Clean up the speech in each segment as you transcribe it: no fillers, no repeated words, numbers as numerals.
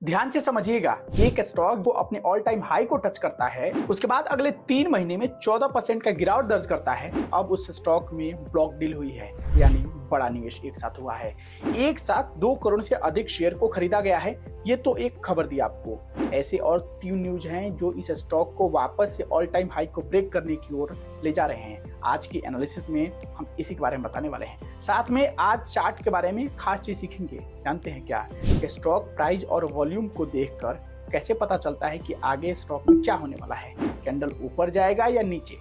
ध्यान से समझिएगा, एक स्टॉक जो अपने ऑल टाइम हाई को टच करता है उसके बाद अगले 3 महीने में 14% का गिरावट दर्ज करता है। अब उस स्टॉक में ब्लॉक डील हुई है, यानी बड़ा निवेश एक साथ हुआ है। एक साथ 2 करोड़ से अधिक शेयर को खरीदा गया है। ये तो एक खबर दी आपको। ऐसे और 3 न्यूज हैं जो इस स्टॉक को वापस से ऑल टाइम हाई को ब्रेक करने की ओर ले जा रहे हैं। आज की एनालिसिस में हम इसी के बारे में बताने वाले हैं। साथ में आज चार्ट के बारे में खास चीज सीखेंगे। जानते हैं क्या? स्टॉक प्राइस और वॉल्यूम को देखकर कैसे पता चलता है कि आगे स्टॉक में क्या होने वाला है, कैंडल ऊपर जाएगा या नीचे।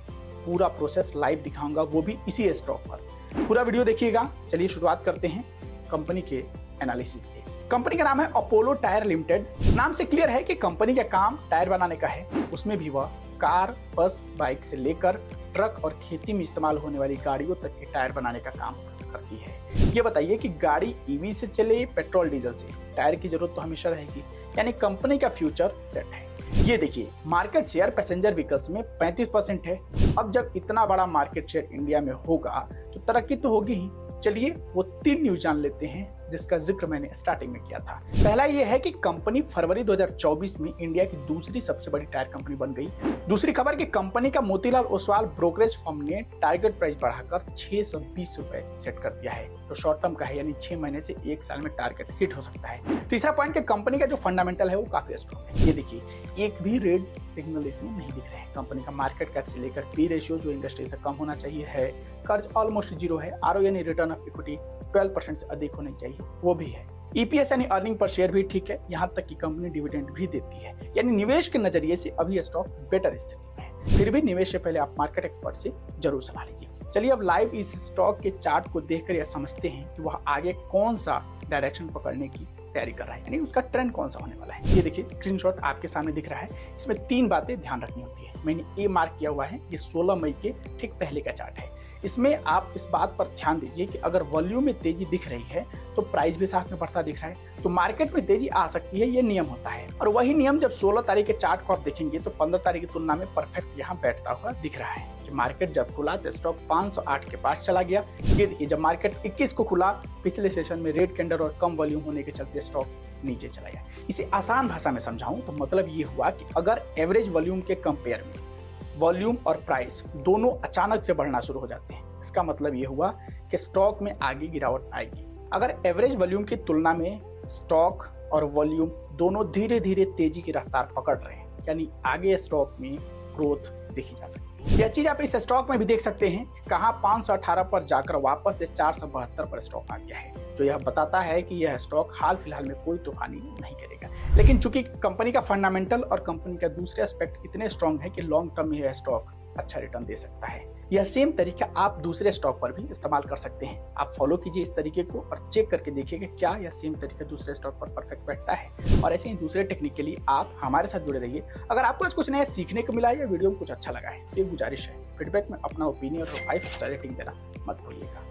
पूरा प्रोसेस लाइव दिखाऊंगा, वो भी इसी स्टॉक पर। पूरा वीडियो देखिएगा। चलिए शुरुआत करते हैं कंपनी के एनालिसिस से। कंपनी का नाम है अपोलो टायर लिमिटेड। नाम से क्लियर है कि कंपनी का काम टायर बनाने का है। उसमें भी वह कार, बस, बाइक से लेकर ट्रक और खेती में इस्तेमाल होने वाली गाड़ियों तक के टायर बनाने का काम करती है। ये बताइए कि गाड़ी ईवी से चले, पेट्रोल डीजल से, टायर की जरूरत तो हमेशा रहेगी। यानी कंपनी का फ्यूचर सेट है। ये देखिए, मार्केट शेयर पैसेंजर व्हीकल्स में 35% है। अब जब इतना बड़ा मार्केट शेयर इंडिया में होगा तो तरक्की तो होगी ही। चलिए वो 3 न्यूज जान लेते हैं जिसका जिक्र मैंने स्टार्टिंग में किया था। पहला ये है कि कंपनी फरवरी 2024 में इंडिया की दूसरी सबसे बड़ी टायर कंपनी बन गई। दूसरी खबर कि कंपनी का मोतीलाल ओसवाल ब्रोकरेज फर्म ने टारगेट प्राइस बढ़ाकर 620 रुपए सेट कर दिया है, जो शॉर्ट टर्म का है, यानी 6 महीने से 1 साल में टारगेट हिट हो सकता है। तीसरा पॉइंट कि कंपनी का जो फंडामेंटल है वो काफी स्ट्रॉन्ग है। ये देखिए, एक भी रेड सिग्नल इसमें नहीं दिख रहे हैं। कंपनी का मार्केट कैप से लेकर पी रेशियो जो इंडस्ट्री से कम होना चाहिए है, कर्ज ऑलमोस्ट जीरो है, आरओ यानी रिटर्न ऑफ इक्विटी 12% से अधिक होनी चाहिए, वो भी है। ईपीएस यानी अर्निंग पर शेयर भी ठीक है। यहाँ तक कि कंपनी डिविडेंड भी देती है, यानी निवेश के नजरिए से अभी स्टॉक बेटर स्थिति में है। फिर भी निवेश से पहले आप मार्केट एक्सपर्ट से जरूर सलाह लीजिए। चलिए अब लाइव इस स्टॉक के चार्ट को देखकर यह समझते हैं कि वह आगे कौन सा डायरेक्शन पकड़ने की तैयारी कर रहा है, यानी उसका ट्रेंड कौन सा होने वाला है। ये देखिए, स्क्रीनशॉट आपके सामने दिख रहा है। इसमें 3 बातें ध्यान रखनी होती है। मैंने ये मार्क किया हुआ है, ये 16 मई के ठीक पहले का चार्ट है। इसमें आप इस बात पर ध्यान दीजिए कि अगर वॉल्यूम में तेजी दिख रही है तो प्राइस भी साथ में बढ़ता दिख रहा है, तो मार्केट में तेजी आ सकती है। ये नियम होता है, और वही नियम जब 16 तारीख के चार्ट को आप देखेंगे तो 15 तारीख की तुलना में परफेक्ट यहाँ बैठता हुआ दिख रहा है कि मार्केट जब खुला तो स्टॉक 508 के पास चला गया। ये देखिए, जब मार्केट 21 को खुला, पिछले सेशन में रेड कैंडल और कम वॉल्यूम होने के चलते स्टॉक नीचे चला गया। इसे आसान भाषा में समझाऊं तो मतलब ये हुआ कि अगर एवरेज वॉल्यूम के कंपेयर में वॉल्यूम और प्राइस दोनों अचानक से बढ़ना शुरू हो जाते हैं, इसका मतलब ये हुआ कि स्टॉक में आगे गिरावट आएगी। अगर एवरेज वॉल्यूम की तुलना में स्टॉक और वॉल्यूम दोनों धीरे धीरे तेजी की रफ्तार पकड़ रहे हैं, यानी आगे स्टॉक में ग्रोथ देखी जा सकती है। यह चीज आप इस स्टॉक में भी देख सकते हैं, कहां 518 पर जाकर वापस से 472 पर स्टॉक आ गया है, जो यह बताता है कि यह स्टॉक हाल फिलहाल में कोई तूफानी नहीं करेगा। लेकिन चूंकि कंपनी का फंडामेंटल और कंपनी का दूसरे एस्पेक्ट इतने स्ट्रांग है कि लॉन्ग टर्म में यह स्टॉक अच्छा रिटर्न दे सकता है। यह सेम तरीका आप दूसरे स्टॉक पर भी इस्तेमाल कर सकते हैं। आप फॉलो कीजिए इस तरीके को और चेक करके देखिए कि क्या यह सेम तरीका दूसरे स्टॉक पर परफेक्ट बैठता है। और ऐसे ही दूसरे टेक्निक के लिए आप हमारे साथ जुड़े रहिए। अगर आपको आज कुछ नया सीखने को मिला है या वीडियो में कुछ अच्छा लगा है तो एक गुजारिश है, फीडबैक में अपना ओपिनियन और 5 स्टार रेटिंग देना मत भूलिएगा।